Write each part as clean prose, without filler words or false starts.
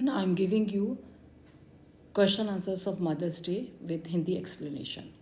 Now I'm giving you question answers of Mother's Day with Hindi explanation.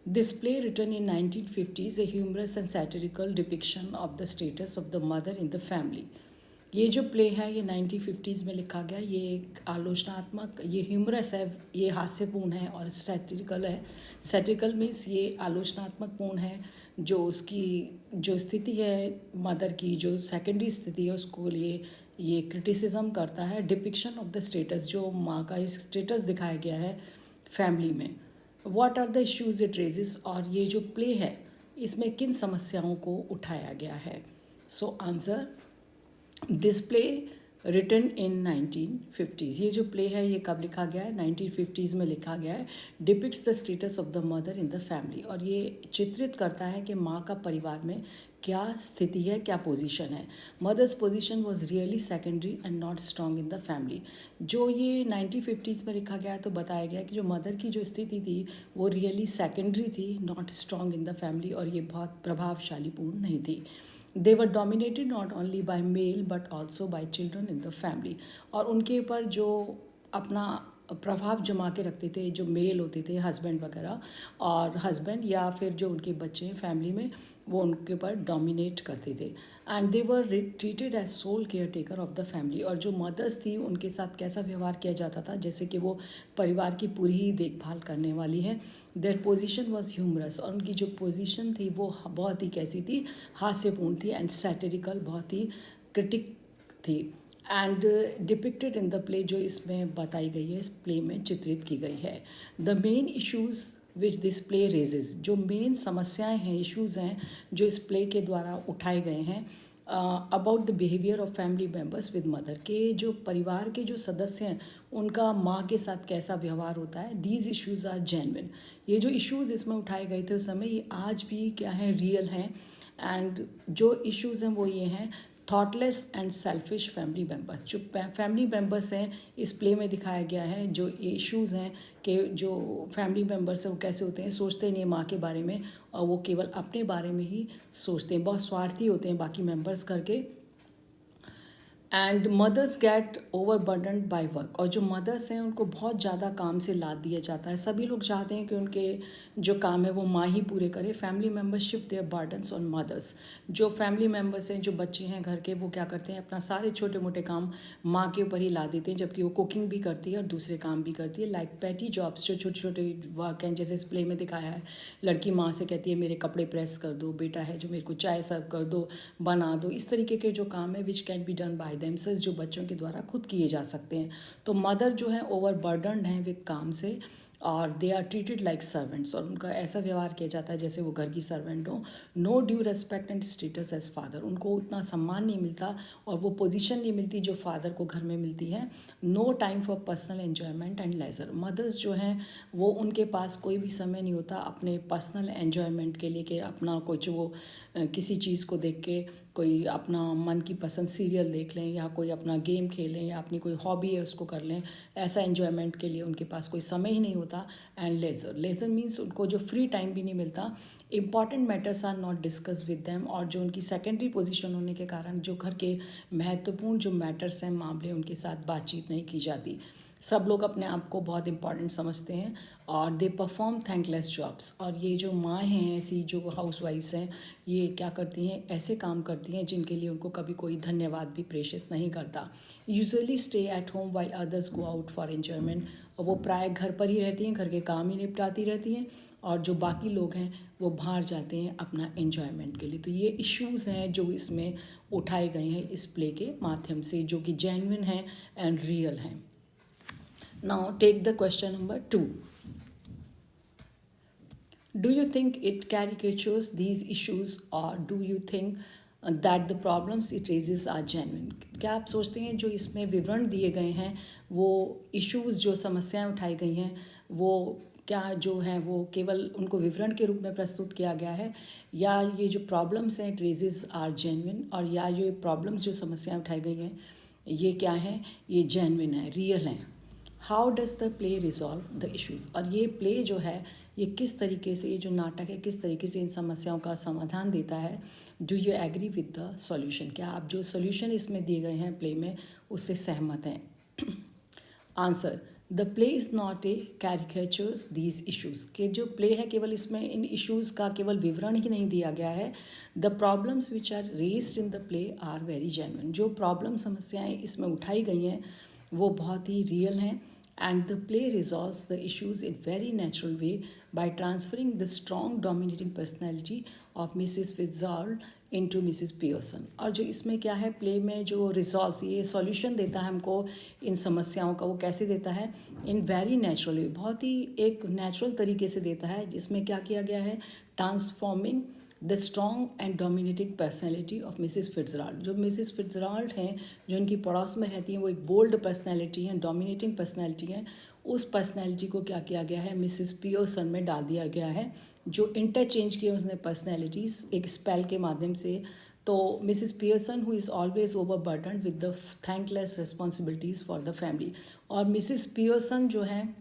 This play, written in 1950, is a humorous and satirical depiction of the status of the mother in the family. ये जो play है ये 1950s में लिखा गया, ये एक आलोचनात्मक, ये ह्यूमरस है, ये हास्यपूर्ण है और सैटिरिकल है. सैटिरिकल मीन्स ये आलोचनात्मक पूर्ण है. जो उसकी जो स्थिति है मदर की, जो सेकेंडरी स्थिति है उसको ये क्रिटिसिज्म करता है. डिपिक्शन ऑफ द स्टेटस, जो माँ का इस स्टेटस दिखाया गया है फैमिली में. What are the issues it raises, और ये जो प्ले है इसमें किन समस्याओं को उठाया गया है. So answer, this play written in 1950s. ये जो प्ले है ये कब लिखा गया है? 1950s में लिखा गया है. Depicts the status of the mother in the family, और ये चित्रित करता है कि माँ का परिवार में क्या स्थिति है, क्या पोजीशन है. Mothers position was really secondary and not strong in the family. जो ये 1950s में लिखा गया है तो बताया गया कि जो मदर की जो स्थिति थी वो रियली सेकेंडरी थी, not strong in the family, और ये बहुत प्रभावशालीपूर्ण नहीं थी. They were dominated not only by male but also by children in the family. और उनके ऊपर जो अपना प्रभाव जमा के रखते थे जो मेल होते थे, हस्बैंड वगैरह, और हस्बैंड या फिर जो उनके बच्चे हैं फैमिली में, वो उनके ऊपर डोमिनेट करते थे. And they were treated as sole care taker of the family. और जो मदर्स थी उनके साथ कैसा व्यवहार किया जाता था, जैसे कि वो परिवार की पूरी ही देखभाल करने वाली है. देयर पोजीशन वाज ह्यूमरस, और उनकी जो पोजीशन थी वो बहुत ही कैसी थी, हास्यपूर्ण थी, एंड सैटिरिकल, बहुत ही क्रिटिक थी. And depicted in the play, जो इसमें बताई गई है, इस प्ले में चित्रित की गई है. The main issues which this play raises, जो मेन समस्याएं हैं, इश्यूज़ हैं जो इस प्ले के द्वारा उठाए गए हैं, about the behaviour of family members with mother, के जो परिवार के जो सदस्य हैं उनका माँ के साथ कैसा व्यवहार होता है. These issues are genuine. ये जो इश्यूज़ इसमें उठाए गए थे उस समय, ये आज भी क्या है, रियल हैं. एंड जो इश्यूज़ हैं वो ये हैं, thoughtless and selfish family members. जो फैमिली मेम्बर्स हैं इस प्ले में दिखाया गया है, जो ये इश्यूज़ हैं कि जो फैमिली मेम्बर्स हैं वो कैसे होते हैं, सोचते नहीं माँ के बारे में, और वो केवल अपने बारे में ही सोचते हैं, बहुत स्वार्थी होते हैं बाकी मेम्बर्स करके. And mothers get overburdened by work, और जो मदर्स हैं उनको बहुत ज़्यादा काम से लाद दिया जाता है. सभी लोग चाहते हैं कि उनके जो काम है वो माँ ही पूरे करे. Family members shift their burdens on mothers. जो फैमिली मेम्बर्स हैं, जो बच्चे हैं घर के, वो क्या करते हैं, अपना सारे छोटे मोटे काम माँ के ऊपर ही ला देते हैं, जबकि वो कुकिंग भी करती है और दूसरे काम भी करती है. लाइक पैटी जॉब्स, जो छोटे छोटे वर्क हैं, जैसे इस प्ले में दिखाया है, लड़की माँ से कहती है मेरे कपड़े प्रेस कर दो, बेटा है जो मेरे को चाय सर्व कर दो, बना दो. इस तरीके के जो काम है which can be done by themselves, जो बच्चों के द्वारा खुद किए जा सकते हैं. तो मदर जो है ओवरबर्डन्ड हैं विद काम से, और they are treated like servants, और उनका ऐसा व्यवहार किया जाता है जैसे वो घर की सर्वेंट हो. No due respect and status as father, उनको उतना सम्मान नहीं मिलता और वो पोजीशन नहीं मिलती जो फादर को घर में मिलती है. No time for personal enjoyment and leisure, mothers जो हैं वो उनके पास कोई भी समय नहीं होता अपने पर्सनल एन्जॉयमेंट के लिए, कि अपना कुछ वो किसी चीज़ को देख के कोई अपना मन की पसंद सीरियल देख लें, या कोई अपना गेम खेलें, या अपनी कोई हॉबी है उसको कर लें. ऐसा एन्जॉयमेंट के लिए उनके पास कोई समय ही नहीं होता. एंड लेज़र मीन्स उनको जो फ्री टाइम भी नहीं मिलता. Important matters are not discuss with them, और जो उनकी सेकेंडरी पोजीशन होने के कारण जो घर के महत्वपूर्ण जो मैटर्स हैं, मामले, उनके साथ बातचीत नहीं की जाती. सब लोग अपने आप को बहुत इंपॉर्टेंट समझते हैं, और दे परफॉर्म थैंकलेस जॉब्स. और ये जो माँ हैं, ऐसी जो हाउस वाइफ्स हैं, ये क्या करती हैं, ऐसे काम करती हैं जिनके लिए उनको कभी कोई धन्यवाद भी प्रेषित नहीं करता. Usually stay at home while others go out for enjoyment, और वो प्राय घर पर ही रहती हैं, घर के काम ही निपटाती रहती हैं, और जो बाकी लोग हैं वो बाहर जाते हैं अपना एन्जॉयमेंट के लिए. तो ये इश्यूज़ हैं जो इसमें उठाए गए हैं इस प्ले के माध्यम से, जो कि जेन्युइन हैं एंड रियल हैं. Now take the question number 2. Do you think it caricatures these issues, or do you think that the problems it raises are genuine? क्या आप सोचते हैं जो इसमें विवरण दिए गए हैं, वो इश्यूज़, जो समस्याएं उठाई गई हैं, वो क्या जो हैं वो केवल उनको विवरण के रूप में प्रस्तुत किया गया है, या ये जो प्रॉब्लम्स हैं इट रेजेस आर जेन्युइन, और या ये प्रॉब्लम्स जो समस्याएं उठाई गई हैं ये क्या हैं, ये जेन्युइन है, रियल हैं. How does the play resolve the issues, और ये प्ले जो है ये किस तरीके से, ये जो नाटक है किस तरीके से इन समस्याओं का समाधान देता है। Do you agree with the solution, क्या आप जो सॉल्यूशन इसमें दिए गए हैं प्ले में उससे सहमत हैं। Answer, the play is not a caricatures these issues, के जो प्ले है केवल इसमें इन इश्यूज़ का केवल विवरण ही नहीं दिया गया है। The problems which are raised in the play are very genuine, जो प्रॉब्लम समस्याएं इसमें उठाई गई हैं वो बहुत ही रियल हैं। And the play resolves the issues in very natural way by transferring the strong dominating personality of Mrs Fitzgerald into Mrs Pearson. और जो इसमें क्या है, प्ले में जो रिजॉल्व्स, ये सॉल्यूशन देता है हमको इन समस्याओं का, वो कैसे देता है, इन वेरी नेचुरल वे, बहुत ही एक नेचुरल तरीके से देता है। जिसमें क्या किया गया है, transforming the strong and dominating personality of Mrs Fitzgerald. जो मिसिस फिट्जराल्ड हैं, जो इनकी पड़ोस में रहती हैं, वो एक बोल्ड पर्सनैलिटी हैं, डोमिनेटिंग पर्सनैलिटी हैं। उस पर्सनैलिटी को क्या किया गया है, मिसिस पियर्सन में डाल दिया गया है, जो इंटरचेंज किए उसने पर्सनैलिटीज़ एक स्पेल के माध्यम से। तो Mrs Pearson who is always overburden with the thankless responsibilities for the family, और मिसिस पियर्सन जो हैं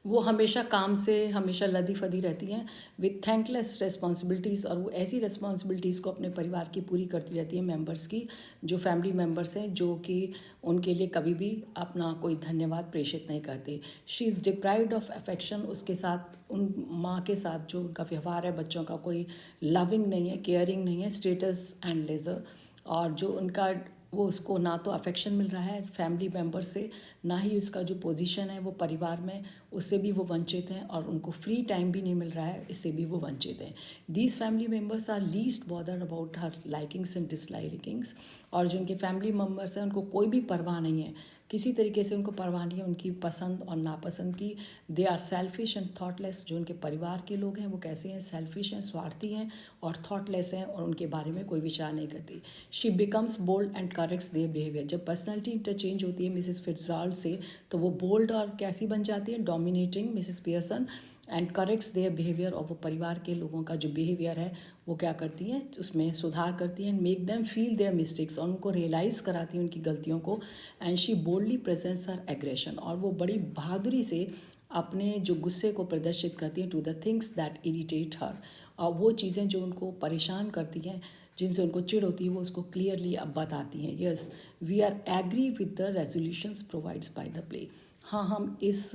वो हमेशा काम से हमेशा लदी फदी रहती हैं विथ थैंकलेस रिस्पॉन्सिबिलिटीज़, और वो ऐसी रिस्पॉन्सिबिलिटीज़ को अपने परिवार की पूरी करती रहती हैं, मेंबर्स की, जो फैमिली मेंबर्स हैं, जो कि उनके लिए कभी भी अपना कोई धन्यवाद प्रेषित नहीं करते। She is deprived of affection, उसके साथ, उन माँ के साथ जो उनका व्यवहार है बच्चों का, कोई लविंग नहीं है, केयरिंग नहीं है, स्टेटस एंड लेजर, और जो उनका वो उसको ना तो अफेक्शन मिल रहा है फैमिली मेम्बर से, ना ही उसका जो पोजीशन है वो परिवार में, उससे भी वो वंचित हैं, और उनको फ्री टाइम भी नहीं मिल रहा है, इससे भी वो वंचित हैं। These family members are least bothered about her likings and dislikings, और जो उनके फैमिली मेम्बर्स हैं उनको कोई भी परवाह नहीं है, किसी तरीके से उनको परवाह नहीं है उनकी पसंद और नापसंद की। They are selfish and thoughtless, जो उनके परिवार के लोग हैं वो कैसे हैं, सेल्फिश हैं, स्वार्थी हैं और थॉटलेस हैं, और उनके बारे में कोई विचार नहीं करती। She becomes bold and corrects their behaviour, जब पर्सनैलिटी इंटरचेंज होती है मिसिस फिट्जराल्ड से, तो वो बोल्ड और कैसी बन जाती है, dominating Mrs Pearson, and corrects their behaviour, और वो परिवार के लोगों का जो बिहेवियर है वो क्या करती हैं, उसमें सुधार करती हैं। Make them feel their mistakes, और उनको रियलाइज़ कराती हैं उनकी गलतियों को। And she boldly presents her aggression, और वो बड़ी बहादुरी से अपने जो गुस्से को प्रदर्शित करती हैं to the things that irritate her, और वो चीज़ें जो उनको परेशान करती हैं, जिनसे उनको चिढ़ होती है, वो उसको क्लियरली अब बताती हैं। Yes, we are agree with the resolutions provides by the play. हाँ, हम इस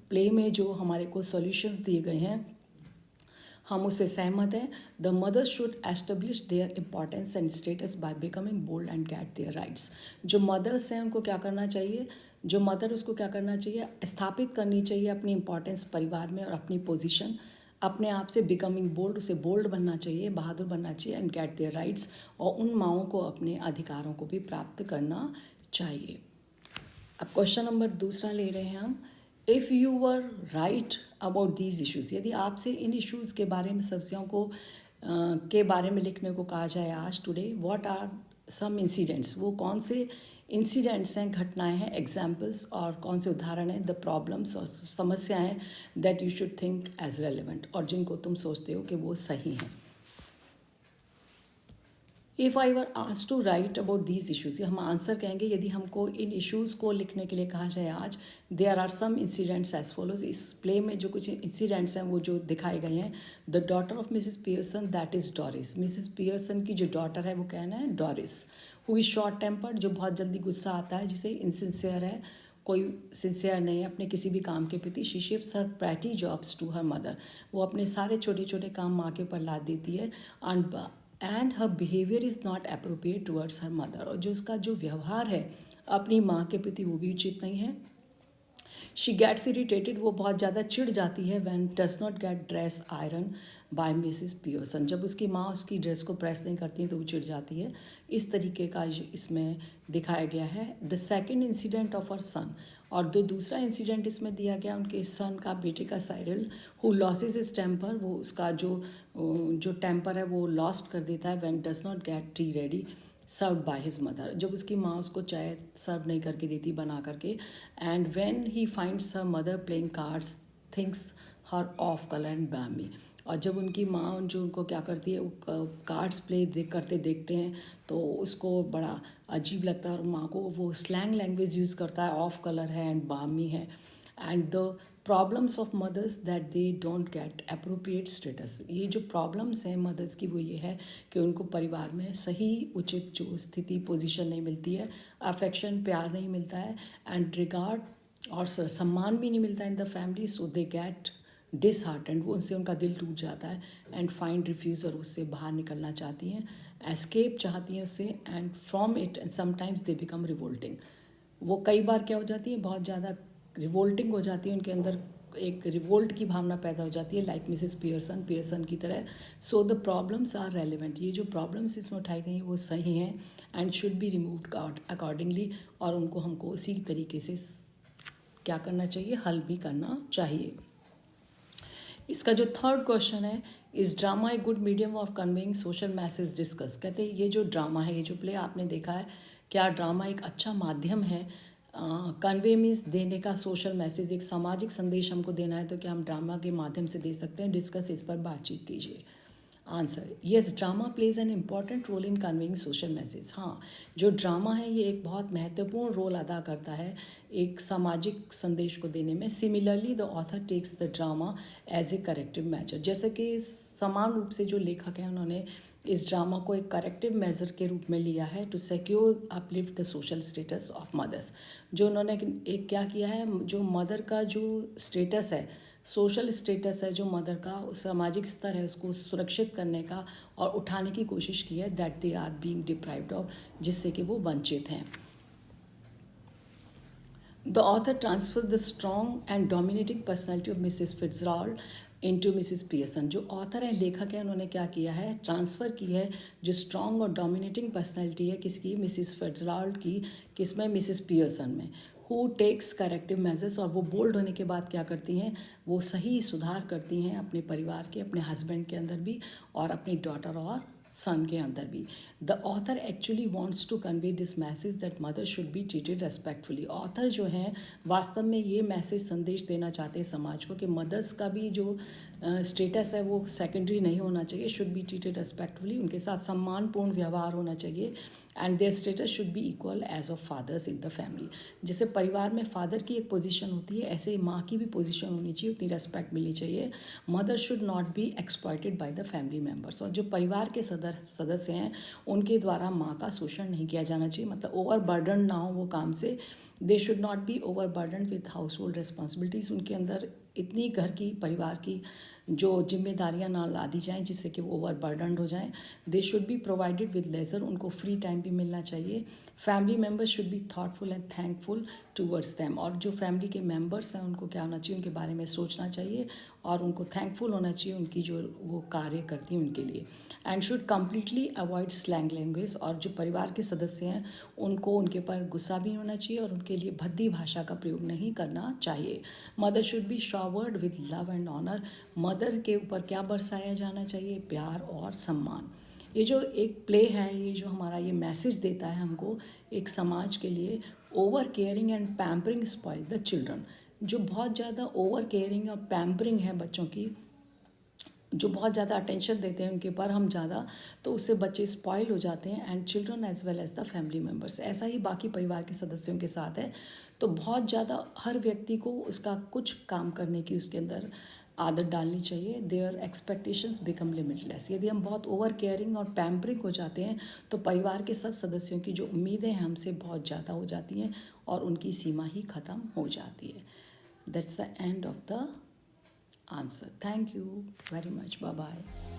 प्ले में जो हमारे को सॉल्यूशंस दिए गए हैं हम उससे सहमत हैं। The mothers should establish their importance and status by becoming bold and get their rights. जो मदर्स हैं उनको क्या करना चाहिए, जो मदर उसको क्या करना चाहिए, स्थापित करनी चाहिए अपनी इंपॉर्टेंस परिवार में और अपनी पोजीशन, अपने आप से बिकमिंग बोल्ड, उसे बोल्ड बनना चाहिए, बहादुर बनना चाहिए, एंड गेट देयर राइट्स, और उन माओं को अपने अधिकारों को भी प्राप्त करना चाहिए। अब क्वेश्चन नंबर दूसरा ले रहे हैं हम। If you were right about these issues, यदि आपसे इन इश्यूज़ के बारे में, समस्याओं को के बारे में लिखने को कहा जाए आज today, what are some incidents, वो कौन से इंसिडेंट्स हैं, घटनाएं हैं, एग्जाम्पल्स, और कौन से उदाहरण हैं, द प्रॉब्लम्स और समस्याएं that you should think as relevant, और जिनको तुम सोचते हो कि वो सही हैं। If I were asked to write about these issues, हम आंसर कहेंगे यदि हमको इन इश्यूज़ को लिखने के लिए कहा जाए आज। There are some incidents as follows, इस प्ले में जो कुछ इंसिडेंट्स हैं वो जो दिखाए गए हैं। The daughter of Mrs Pearson that is Doris, Mrs Pearson की जो डॉटर है वो कहना है Doris, who is short tempered, जो बहुत जल्दी गुस्सा आता है, जिसे इनसिंसियर है, कोई सिंसियर नहीं है अपने किसी भी काम के प्रति। She shifts her pretty jobs to her mother, वो अपने सारे छोटे छोटे काम माँ के ऊपर लाद देती है। And her behaviour is not appropriate towards her mother, और जो उसका जो व्यवहार है अपनी माँ के प्रति वो भी उचित नहीं है। शी गेट्स इरिटेटेड, वो बहुत ज़्यादा चिढ़ जाती है when does not get dress iron by Mrs Pearson, जब उसकी माँ उसकी ड्रेस को प्रेस नहीं करती है तो वो चिढ़ जाती है। इस तरीके का इसमें दिखाया गया है। The second incident of her son, और जो दूसरा इंसिडेंट इसमें दिया गया उनके सन का, बेटे का, Cyril, who loses is temper, वो उसका जो टेम्पर है वो लॉस्ट कर देता है when does not get tea ready serve by his mother, जब उसकी माँ उसको चाय सर्व नहीं करके देती बना करके। And when he finds her mother playing cards thinks her of colour and bammy, और जब उनकी माँ जो उनको क्या करती है, वो कार्ड्स प्ले करते देखते हैं तो उसको बड़ा अजीब लगता है, और माँ को वो स्लैंग लैंग्वेज यूज़ करता है, ऑफ कलर है एंड बामी है। And the problems of mothers that they don't get appropriate status. ये जो प्रॉब्लम्स हैं मदर्स की वो ये है कि उनको परिवार में सही उचित जो स्थिति पोजीशन नहीं मिलती है, अफेक्शन प्यार नहीं मिलता है, एंड रिगार्ड और सम्मान भी नहीं मिलता इन the family, so they get disheartened, वो उनसे उनका दिल टूट जाता है, एंड फाइंड रिफ्यूज़, और उससे बाहर निकलना चाहती हैं, एस्केप चाहती हैं उससे, and from it and sometimes they become revolting. वो कई बार क्या हो जाती है, बहुत ज़्यादा रिवोल्टिंग हो जाती है, उनके अंदर एक रिवोल्ट की भावना पैदा हो जाती है, लाइक मिसेस पियर्सन की तरह। So the problems are relevant, ये जो प्रॉब्लम्स इसमें उठाई गई हैं वो सही हैं and should be removed accordingly, और उनको हमको उसी तरीके से क्या करना चाहिए, हल भी करना चाहिए। इसका जो थर्ड क्वेश्चन है, इस drama a good medium of conveying social message discuss. कहते हैं ये जो ड्रामा है, ये जो प्ले आपने देखा है, क्या ड्रामा एक अच्छा माध्यम है कन्वे मीन्स देने का, सोशल मैसेज, एक सामाजिक संदेश हमको देना है तो क्या हम ड्रामा के माध्यम से दे सकते हैं? डिस्कस, इस पर बातचीत कीजिए। Answer, yes, drama plays an important role in conveying social message. हाँ, जो ड्रामा है ये एक बहुत महत्वपूर्ण रोल अदा करता है एक सामाजिक संदेश को देने में। Similarly the author takes the drama as a corrective measure, जैसे कि समान रूप से जो लेखक हैं उन्होंने इस ड्रामा को एक करेक्टिव मेजर के रूप में लिया है to secure uplift the social status of mothers. जो उन्होंने एक क्या किया है, जो मदर का जो स्टेटस है, सोशल स्टेटस है, जो मदर का सामाजिक स्तर है, उसको सुरक्षित करने का और उठाने की कोशिश की है, that they are being deprived of, जिससे कि वो वंचित हैं। The author transfers the strong and dominating personality of Mrs. Fitzgerald into Mrs. Pearson. जो ऑथर है, लेखक है, उन्होंने क्या किया है, ट्रांसफ़र की है जो स्ट्रॉन्ग और डोमिनेटिंग पर्सनैलिटी है किसकी, मिसिस फिट्जराल्ड की, किसमें, मिसिस पियर्सन में। हु टेक्स करेक्टिव मेजर्स, और वो बोल्ड होने के बाद क्या करती हैं, वो सही सुधार करती हैं अपने परिवार के, अपने हस्बैंड के अंदर भी और अपनी डॉटर और सन के अंदर भी। The author actually wants to convey this message that mother should be treated respectfully. Author जो हैं वास्तव में ये मैसेज संदेश देना चाहते हैं समाज को कि मदर्स का भी जो स्टेटस है वो सेकेंडरी नहीं होना चाहिए, शुड बी ट्रीटेड रेस्पेक्टफुली, उनके साथ सम्मानपूर्ण व्यवहार होना चाहिए, and their status should be equal as of fathers in the family. जैसे परिवार में फादर की एक पोजीशन होती है, ऐसे ही माँ की भी पोजीशन होनी चाहिए, उतनी रेस्पेक्ट मिलनी चाहिए। Mother should not be exploited by the family members, और जो परिवार के सदस्य हैं उनके द्वारा माँ का शोषण नहीं किया जाना चाहिए, मतलब ओवर बर्डन ना हो वो काम से। They should not be over burden with house hold responsibilities, उनके अंदर इतनी घर की परिवार की जो जिम्मेदारियां ना ला दी जाएँ जिससे कि वो ओवर बर्डनड हो जाएँ। They should be provided with leisure, उनको फ्री टाइम भी मिलना चाहिए। Family members should be thoughtful and thankful towards them, और जो फैमिली के मेम्बर्स हैं उनको क्या होना चाहिए, उनके बारे में सोचना चाहिए और उनको थैंकफुल होना चाहिए उनकी जो वो कार्य करती हैं उनके लिए। And should completely avoid slang language, और जो परिवार के सदस्य हैं उनको उनके पर गुस्सा भी होना चाहिए और उनके लिए भद्दी भाषा का प्रयोग नहीं करना चाहिए। Mother should be showered with love and honour, mother के ऊपर क्या बरसाया जाना चाहिए, प्यार और सम्मान। ये जो एक प्ले है, ये जो हमारा ये मैसेज देता है हमको एक समाज के लिए, over caring and pampering spoil the children. जो बहुत ज़्यादा ओवर केयरिंग और पैम्परिंग है बच्चों की, जो बहुत ज़्यादा अटेंशन देते हैं उनके ऊपर हम ज़्यादा, तो उससे बच्चे स्पॉइल हो जाते हैं, and children as well as the family members. ऐसा ही बाकी परिवार के सदस्यों के साथ है। तो बहुत ज़्यादा हर व्यक्ति को उसका कुछ काम करने की उसके अंदर आदत डालनी चाहिए। There expectations become limitless. यदि हम बहुत ओवर केयरिंग और पैम्परिंग हो जाते हैं तो परिवार के सब सदस्यों की जो उम्मीदें हैं हमसे बहुत ज़्यादा हो जाती हैं और उनकी सीमा ही ख़त्म हो जाती है। That's the end of the answer. Thank you very much. Bye bye.